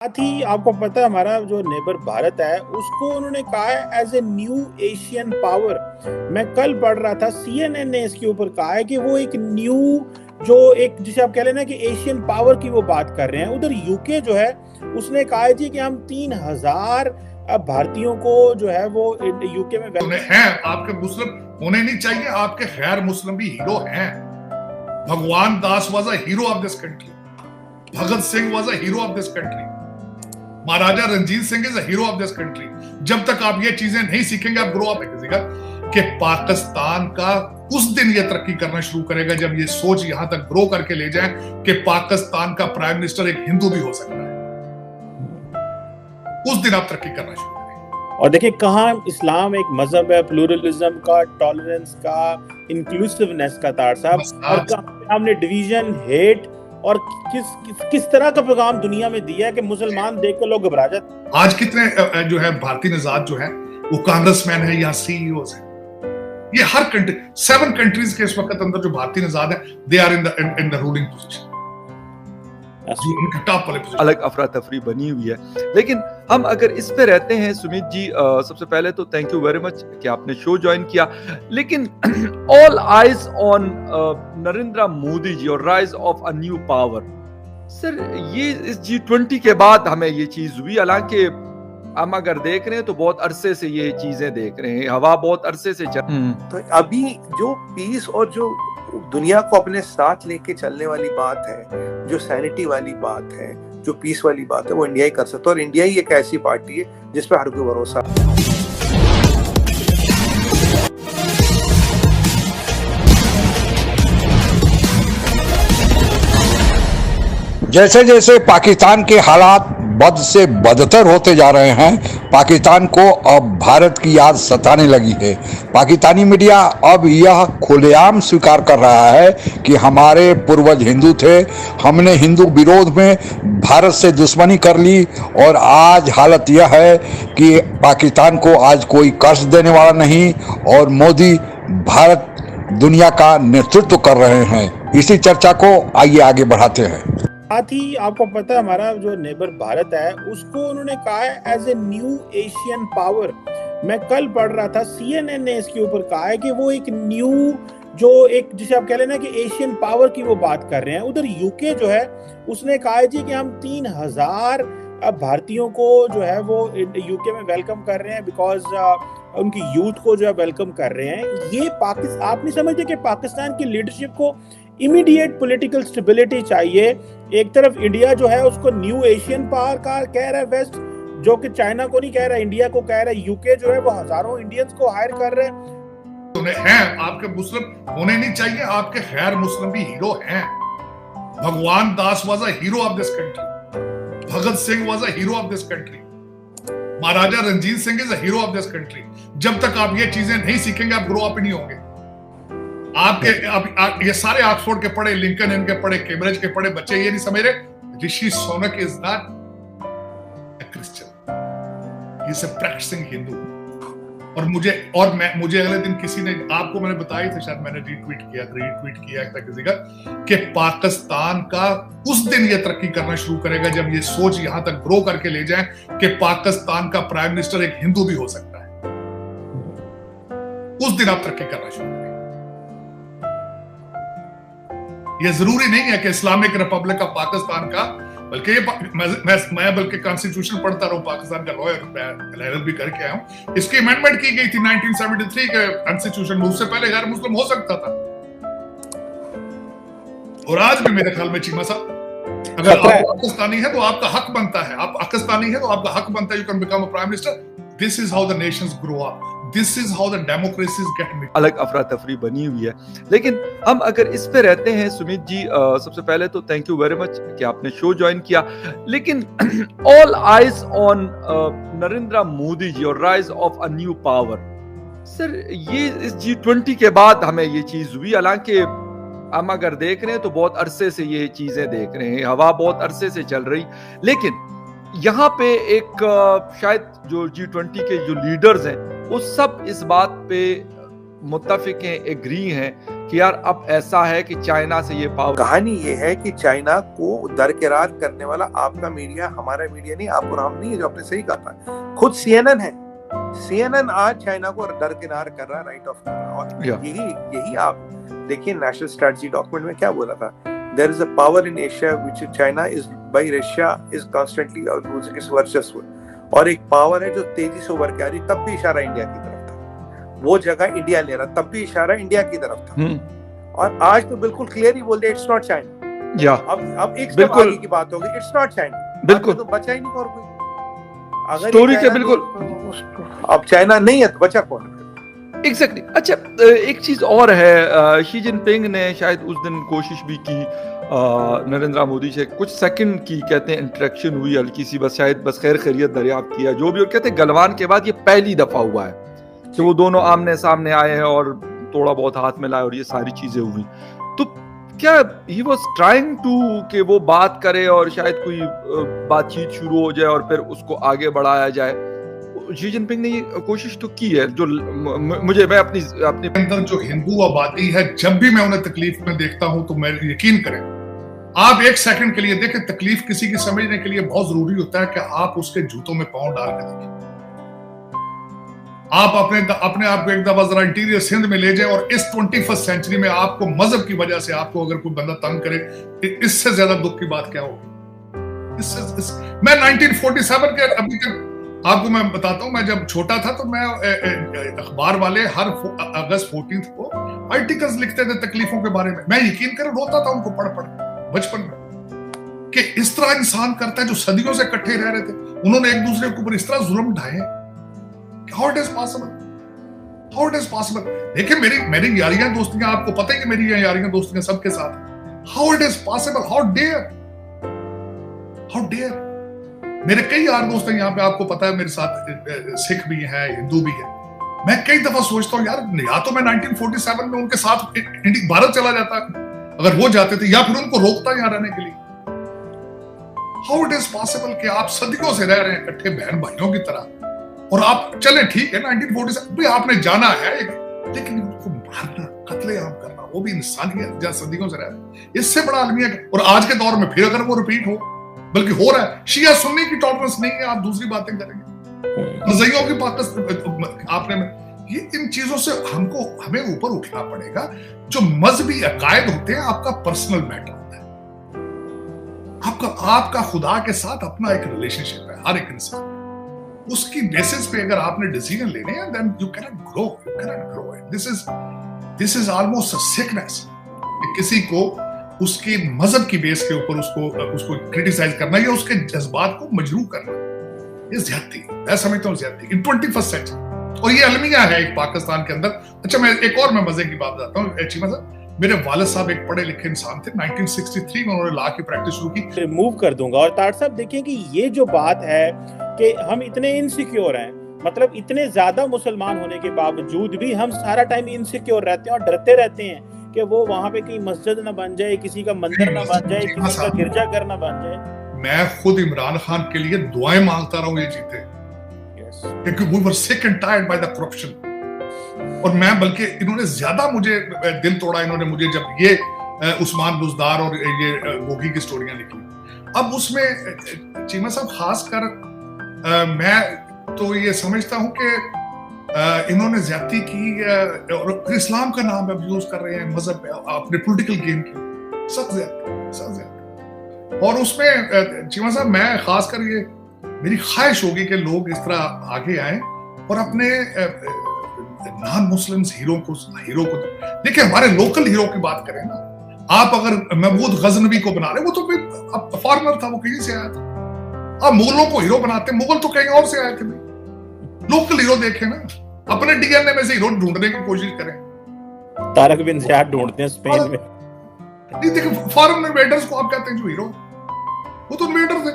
साथ ही आपको पता है हमारा जो नेबर भारत है उसको उन्होंने कहा है as a new Asian power. मैं कल पढ़ रहा था CNN ने इसके ऊपर कहा है कि वो एक न्यू जो एक जिसे आप कह लेना कि एशियन पावर की वो बात कर रहे हैं। उधर यूके जो है उसने कहा है जी कि हम 3000 भारतीयों को जो है वो यूके में हैं। आपके मुस्लिम होने नहीं चाहिए, आपके गैर मुस्लिम भी हीरो हैं। Bhagwan Das was a hero of this country, Bhagat Singh was a hero of this country, Maharaja Ranjit Singh is a hero of this country. जब तक आप ये चीजें नहीं सीखेंगे, आप ग्रो अप कीजिएगा कि पाकिस्तान का उस दिन ये तरक्की करना शुरू करेगा जब ये सोच यहां तक ग्रो करके ले जाए कि पाकिस्तान का प्राइम मिनिस्टर एक हिंदू भी हो सकता है। उस दिन आप तरक्की करना शुरू करेंगे। और देखिए कहाँ इस्लाम एक मजहब है प्लूरलिज्म का, टॉलरेंस का, इंक्लूसिवनेस का तार साहब, और कहाँ हमने डिवीजन, हेट और किस तरह का पैगाम दुनिया में दिया है कि मुसलमान देख कर लोग घबरा जाते। आज कितने जो है भारतीय निजात जो है वो कांग्रेसमैन है या सीईओ है। ये हर कंट्री 7 कंट्रीज के इस वक्त अंदर जो भारतीय निजात है, they are in the ruling position, top वाले पोजीशन। अलग अफरा तफरी बनी हुई है। लेकिन हम अगर इस पे रहते हैं सुमित जी, सबसे पहले तो थैंक यू वेरी मच कि आपने शो ज्वाइन किया। लेकिन all eyes on Narendra Modi ji और rise of a new power. Sir ये इस G20 के बाद हमें ये चीज हुई, हालांकि हम अगर देख रहे हैं तो बहुत अरसे से ये चीजें देख रहे हैं, हवा बहुत अरसे से चल। तो अभी जो पीस और जो दुनिया को अपने साथ लेके चलने वाली बात है, जो सैनिटी वाली बात है, जो पीस वाली बात है, वो इंडिया ही कर सकता है। और इंडिया ही एक ऐसी पार्टी है जिस पर हर कोई भरोसा। जैसे जैसे पाकिस्तान के हालात बद से बदतर होते जा रहे हैं, पाकिस्तान को अब भारत की याद सताने लगी है। पाकिस्तानी मीडिया अब यह खुलेआम स्वीकार कर रहा है कि हमारे पूर्वज हिंदू थे, हमने हिंदू विरोध में भारत से दुश्मनी कर ली, और आज हालत यह है कि पाकिस्तान को आज कोई कष्ट देने वाला नहीं, और मोदी भारत दुनिया का नेतृत्व कर रहे हैं। इसी चर्चा को आइए आगे बढ़ाते हैं। साथ ही आपको पता है हमारा जो नेबर भारत है उसको उन्होंने कहा है as a new Asian power. मैं कल पढ़ रहा था CNN ने इसके ऊपर कहा है कि वो एक न्यू जो एक जिसे आप कह लेना कि एशियन पावर की वो बात कर रहे हैं। उधर यूके जो है उसने कहा है जी कि हम 3000 भारतीयों को जो है वो यूके में वेलकम कर रहे हैं, बिकॉज उनकी यूथ को जो है वेलकम कर रहे हैं। ये पाकिस्तान, आप नहीं समझते कि पाकिस्तान की लीडरशिप को इमीडिएट पॉलिटिकल स्टेबिलिटी चाहिए। एक तरफ इंडिया जो है उसको न्यू एशियन पावर का कह रहा है वेस्ट, जो कि चाइना को नहीं कह रहा, इंडिया को कह रहा है। यूके जो है वो हजारों इंडियंस को हायर कर रहे हैं। आपके मुस्लिम होने नहीं चाहिए, आपके गैर मुस्लिम भी हीरो हैं। Bhagwan Das was a hero of this country, Bhagat Singh was a hero of this country, Maharaja Ranjit Singh is a hero of this country. जब तक आप ये चीजें नहीं सीखेंगे, आप ग्रो अप नहीं होंगे। आपके ये सारे ऑक्सफोर्ड के पढ़े, लिंकन इनके पढ़े, केम्ब्रिज के पढ़े बच्चे ये नहीं समझ रहे Rishi Sunak is not a Christian, he is a practising Hindu. और मुझे अगले दिन किसी ने, आपको मैंने बताई थी, शायद मैंने रीट्वीट किया था किसी का, कि पाकिस्तान का उस दिन ये तरक्की करना शुरू करेगा जब ये सोच यहां तक ग्रो करके ले जाए कि पाकिस्तान का प्राइम मिनिस्टर एक हिंदू भी हो सकता है। उस दिन आप तरक्की करना शुरू करेंगे। ये जरूरी नहीं है कि इस्लामिक रिपब्लिक ऑफ पाकिस्तान का, बल्कि ये मैं बल्कि कॉन्स्टिट्यूशन पढ़ता रहा हूं, पाकिस्तान का लॉयर भी करके आया हूं। इसकी अमेंडमेंट की गई थी 1973 के कॉन्स्टिट्यूशन में, उससे पहले गैर मुस्लिम हो सकता था। और आज भी मेरे ख्याल में चीमा साहब, अगर आप पाकिस्तानी है तो आपका हक बनता है, आप पाकिस्तानी है तो आपका हक बनता है, you can become a prime minister. This is how the Nations grow up, this is how the democracies gate made. अलग अफरा तफरी बनी हुई है। लेकिन हम अगर इस पे रहते हैं सुमित जी, सबसे पहले तो थैंक यू वेरी मच कि आपने शो ज्वाइन किया। लेकिन all eyes on Narendra Modi ji और rise of a new power. Sir ये इस G20 के बाद हमें ये चीज हुई, हालांकि हम अगर देख रहे हैं तो बहुत अरसे से ये चीजें देख रहे हैं, हवा बहुत अरसे से चल रही। लेकिन यहाँ पे एक शायद जो G20 के जो लीडर्स हैं वो सब इस बात पे मुत्तफिक हैं, एग्री हैं कि यार अब ऐसा है कि चाइना से ये पावर। कहानी ये है कि चाइना को दरकिरार करने वाला आपका मीडिया, हमारा मीडिया नहीं, आपको राम नहीं है, जो आपने सही कहा था, खुद CNN है। CNN आज चाइना को दरकिनार कर रहा है, राइट ऑफ कर रहा है। और यही आप देखिए नेशनल स्ट्रेटजी डॉक्यूमेंट में क्या बोला था, there is a power in Asia which China is by Russia is constantly losing its वर्चस्व, और एक पावर है जो तेजी से उभर के आ रही, तब भी इशारा इंडिया की तरफ था, वो जगह इंडिया ले रहा, तब भी इशारा इंडिया की तरफ था। और आज तो बिल्कुल क्लियर ही बोल दिया इट्स नॉट चाइना। अब एक स्टेप आगे की बात होगी, इट्स नॉट चाइना, बिल्कुल तो बचा ही नहीं और कोई। अगर स्टोरी के बिल्कुल अब चाइना नहीं है तो बचा कौन? एग्जैक्टली। अच्छा, एक चीज और है, शी जिनपिंग ने शायद उस दिन कोशिश भी की, नरेंद्र मोदी से कुछ सेकंड की कहते हैं इंटरेक्शन हुई हल्की सी, बस शायद बस खैर खैरियत दरियाफ्त किया जो भी, और कहते हैं गलवान के बाद ये पहली दफा हुआ है कि वो दोनों आमने सामने आए हैं और थोड़ा बहुत हाथ मिलाए और ये सारी चीजें हुई। तो क्या ही वाज ट्राइंग टू कि वो बात करे और शायद कोई बातचीत शुरू हो जाए और फिर उसको आगे बढ़ाया जाए? शी जिनपिंग ने ये कोशिश तो की है, जो मैं अपनी अंदर जो हिंदू आबादी है, जब भी मैं उन्हें तकलीफ में देखता हूं तो मैं यकीन करें, आप एक सेकंड के लिए देखें, तकलीफ किसी की समझने के लिए बहुत जरूरी होता है कि आप उसके जूतों में पांव डाल के देखें। आप अपने आप को एक दफा जरा इंटीरियर सिंध में ले जाए और इस 21st सेंचुरी में आपको मजहब की वजह से आपको अगर कोई बंदा तंग करे, इससे ज्यादा दुख की बात क्या होगी? मैं 1947 के अभी तक आपको मैं बताता हूं, मैं जब छोटा था तो मैं अखबार वाले हर अगस्त 14 को आर्टिकल्स लिखते थे तकलीफों के बारे में। मैं यकीन करें रोता था उनको पढ़ बचपन में कि इस तरह इंसान करता है जो सदियों से इकट्ठे रह रहे थे, उन्होंने एक दूसरे के ऊपर इस तरह जुल्म ढाए। How it is possible? How it is possible? देखिए मेरी यारियां दोस्तियां, आपको पता है कि मेरी यारियां दोस्तियां सबके साथ। How it is possible? How dare? मेरे कई यार दोस्त हैं यहाँ पे, आपको पता है मेरे साथ सिख भी हैं, हिंदू भी हैं। मैं कई दफा सोचता हूँ यार, या तो मैं 1947 में उनके साथ भारत चला जाता अगर वो जाते थे, या फिर उनको रोकता यहाँ रहने के लिए। हाउ इट इज पॉसिबल कि आप सदियों से रह रहे हैं इकट्ठे बहन भाइयों की तरह, और आप चले ठीक है 1947 भी आपने जाना है, लेकिन उनको मारना, कत्लेआम करना, वो भी इंसानियत जहाँ सदियों से रह रहे हैं, इससे बड़ा अलमिया। और आज के दौर में फिर अगर वो रिपीट हो, बल्कि हो रहा है, शिया सुन्नी की टॉलरेंस नहीं है, आप दूसरी बातें करेंगे, रज़इयों की आपने ये इन चीजों से हमें ऊपर उठना पड़ेगा। जो मजहबी अकायद होते हैं आपका पर्सनल मैटर होता है, आपका खुदा के साथ अपना एक रिलेशनशिप है हर एक इंसान, उसकी बेसिस पे अगर आपने डिसीजन लेने हैं, then you cannot grow. This is almost a sickness. किसी को उसके मजहब की बेस के ऊपर उसको क्रिटिसाइज करना या उसके जज्बात को मजरूह करना, ये ज्यादती है। मैं समझता हूँ ज्यादती इन 21st सेंचुरी, और ये अलमिया है एक पाकिस्तान के अंदर। अच्छा, मैं एक और मजे की बात बताता हूँ चीमा साहब। मेरे वालिद साहब एक पढ़े लिखे इंसान थे, 1963 में उन्होंने लॉ की प्रैक्टिस शुरू की। मूव कर दूंगा। और तार साहब देखिए कि ये जो बात है कि हम इतने इनसिक्योर हैं, मतलब इतने ज्यादा मुसलमान होने के बावजूद भी हम सारा टाइम इनसिक्योर रहते हैं और डरते रहते हैं कि वो वहां पे कहीं मस्जिद ना बन जाए, किसी का मंदिर ना बन जाए, किसी का गिरजाघर ना बन जाए। मैं खुद इमरान खान के लिए दुआएं मांगता रहा हूं ये जीते, क्योंकि we were sick and tired by the corruption। और मैं बल्कि इन्होंने ज्यादा मुझे दिल तोड़ा, इन्होंने मुझे जब ये उस्मान बुजदार और ये गोगी की स्टोरियां निकली। अब उसमें चीमा साहब खासकर मैं तो ये समझता हूं कि इन्होंने ज्यादती की और इस्लाम का नाम अब्यूज कर रहे हैं मजहब अपने पॉलिटिकल गेम के, सब ज्यादा। और उसमें चीमा साहब मैं खासकर ये मेरी ख्वाहिश होगी कि लोग इस तरह आगे आए और अपने नॉन मुस्लिम हीरो को देखिए। हमारे लोकल हीरो की बात करें ना, आप अगर महमूद गजनवी को बना रहे, वो तो फॉरेनर था, वो कहीं से आया था। आप मुगलों को हीरो बनाते, मुगल तो कहीं और से आए थे। लोकल हीरो देखें ना, अपने डीएनए में से हीरो ढूंढने की कोशिश करें। तारक बिन ज़ियाद ढूंढते हैं स्पेन में। नहीं देखिए, फॉरेन इन्वेडर्स को आप कहते हैं जो हीरो, वो तो इन्वेडर थे।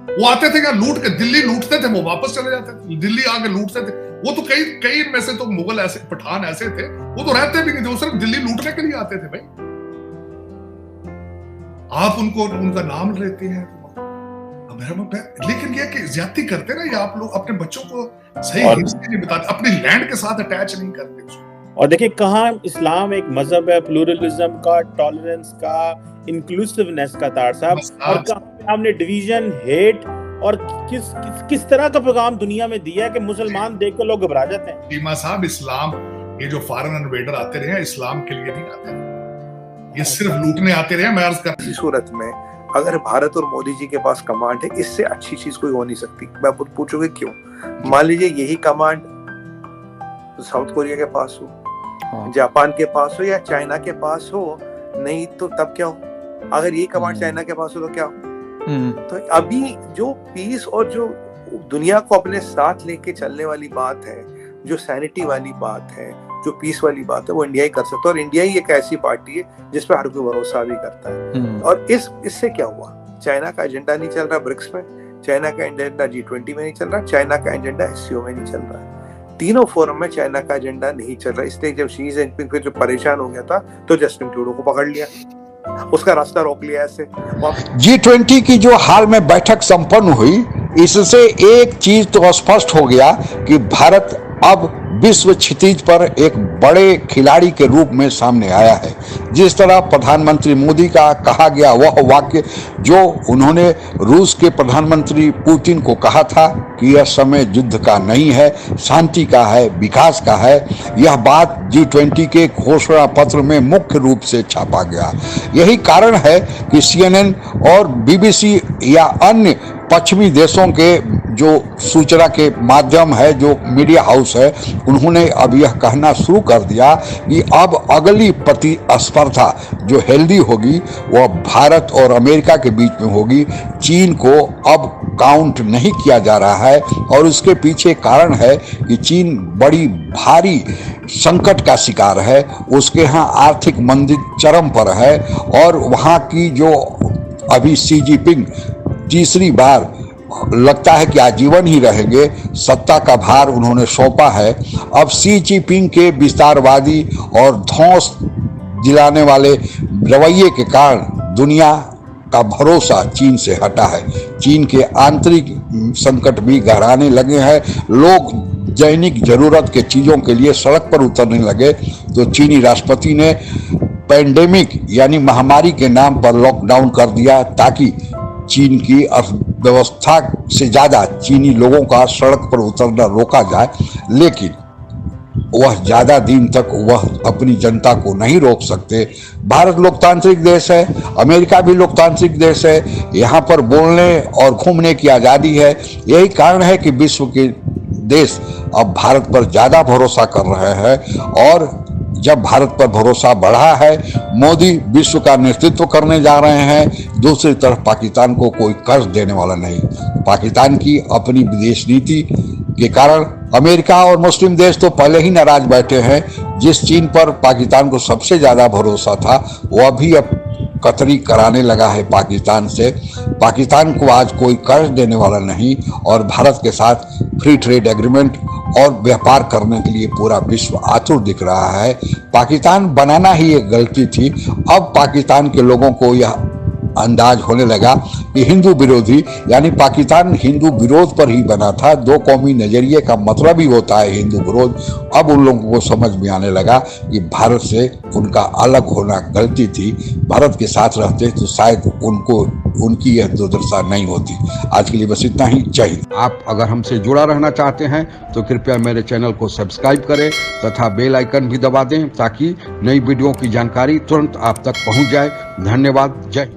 वो आते थे क्या, लूट के दिल्ली लूटते थे, वो वापस चले जाते थे, दिल्ली आके लूटते थे। वो तो कई में से तो मुगल ऐसे, पठान ऐसे थे, वो तो रहते भी नहीं थे, वो सिर्फ दिल्ली लूटने के लिए आते थे। भाई आप उनका नाम लेते हैं, लेकिन ये कि ज्यादती करते ना, या आप लोग अपने बच्चों को सही हिस्ट्री नहीं बताते, अपनी लैंड के साथ अटैच नहीं करते उसको। और देखिए कहाँ इस्लाम एक मजहब है प्लूरलिज्म का, टॉलरेंस का, इंक्लूसिवनेस का तार साहब, और कहाँ पे हमने डिवीजन, हेट और किस तरह का पैगाम दुनिया में दिया है कि मुसलमान देख कर लोग घबरा जाते हैं। चीमा साहब, इस्लाम, ये जो फॉरेन इन्वेडर आते रहे इस्लाम के लिए नहीं आते रहे, ये सिर्फ लूटने आते रहे। मैं अर्ज कर, इसी सूरत में अगर भारत और मोदी जी के पास कमांड है, इससे अच्छी चीज कोई हो नहीं सकती। मैं पूछोगे क्यों? मान लीजिए यही कमांड साउथ कोरिया के पास हो, जापान के पास हो या चाइना के पास हो, नहीं तो तब क्या हो? अगर यही कमांड चाइना के पास हो तो क्या हो? तो अभी जो पीस और जो दुनिया को अपने साथ लेके चलने वाली बात है, जो सैनिटी वाली बात है, जो पीस वाली बात है, वो इंडिया ही कर सकता है। और इंडिया ही एक ऐसी पार्टी है जिस पर हर कोई भरोसा भी करता है। और इससे क्या हुआ? चाइना का एजेंडा नहीं चल रहा ब्रिक्स में, चाइना का एजेंडा G20 में नहीं चल रहा, चाइना का एजेंडा SCO में नहीं चल रहा है। तीनों फोरम में चाइना का एजेंडा नहीं चल रहा। इसलिए जब शी जिनपिंग फिर जो परेशान हो गया था तो जस्टिन ट्रूडो को पकड़ लिया, उसका रास्ता रोक लिया ऐसे। G20 की जो हाल में बैठक संपन्न हुई, इससे एक चीज तो स्पष्ट हो गया कि भारत अब विश्व क्षितिज पर एक बड़े खिलाड़ी के रूप में सामने आया है। जिस तरह प्रधानमंत्री मोदी का कहा गया वह वाक्य जो उन्होंने रूस के प्रधानमंत्री पुतिन को कहा था कि यह समय युद्ध का नहीं है, शांति का है, विकास का है, यह बात G20 के घोषणा पत्र में मुख्य रूप से छापा गया। यही कारण है कि CNN और BBC या अन्य पश्चिमी देशों के जो सूचना के माध्यम है, जो मीडिया हाउस है, उन्होंने अब यह कहना शुरू कर दिया कि अब अगली प्रतिस्पर्धा जो हेल्दी होगी वह भारत और अमेरिका के बीच में होगी। चीन को अब काउंट नहीं किया जा रहा है और उसके पीछे कारण है कि चीन बड़ी भारी संकट का शिकार है। उसके यहाँ आर्थिक मंदी चरम पर है और वहाँ की जो अभी शी जिनपिंग तीसरी बार लगता है कि आजीवन ही रहेंगे, सत्ता का भार उन्होंने सौंपा है। अब शी जिनपिंग के विस्तारवादी और धौंस दिलाने वाले रवैये के कारण दुनिया का भरोसा चीन से हटा है। चीन के आंतरिक संकट भी गहराने लगे हैं। लोग दैनिक जरूरत के चीजों के लिए सड़क पर उतरने लगे तो चीनी राष्ट्रपति ने पैंडेमिक यानी महामारी के नाम पर लॉकडाउन कर दिया ताकि चीन की अर्थव्यवस्था से ज्यादा चीनी लोगों का सड़क पर उतरना रोका जाए। लेकिन वह ज्यादा दिन तक वह अपनी जनता को नहीं रोक सकते। भारत लोकतांत्रिक देश है, अमेरिका भी लोकतांत्रिक देश है, यहाँ पर बोलने और घूमने की आजादी है। यही कारण है कि विश्व के देश अब भारत पर ज्यादा भरोसा कर रहे हैं और जब भारत पर भरोसा बढ़ा है, मोदी विश्व का नेतृत्व करने जा रहे हैं। दूसरी तरफ पाकिस्तान को कोई कर्ज देने वाला नहीं। पाकिस्तान की अपनी विदेश नीति के कारण अमेरिका और मुस्लिम देश तो पहले ही नाराज बैठे हैं। जिस चीन पर पाकिस्तान को सबसे ज्यादा भरोसा था वह भी अब कतरी कराने लगा है पाकिस्तान से। पाकिस्तान को आज कोई कर्ज देने वाला नहीं और भारत के साथ फ्री ट्रेड एग्रीमेंट और व्यापार करने के लिए पूरा विश्व आतुर दिख रहा है। पाकिस्तान बनाना ही एक गलती थी। अब पाकिस्तान के लोगों को यह अंदाज होने लगा कि हिंदू विरोधी यानी पाकिस्तान हिंदू विरोध पर ही बना था। दो कौमी नजरिए का मतलब ही होता है हिंदू विरोध। अब उन लोगों को समझ में आने लगा कि भारत से उनका अलग होना गलती थी। भारत के साथ रहते तो शायद उनकी यह दुर्दशा नहीं होती। आज के लिए बस इतना ही। जय हिंद। आप अगर हमसे जुड़ा रहना चाहते हैं तो कृपया मेरे चैनल को सब्सक्राइब करें तथा बेल आइकन भी दबा दें ताकि नई वीडियो की जानकारी तुरंत आप तक पहुंच जाए। धन्यवाद। जय हिंद।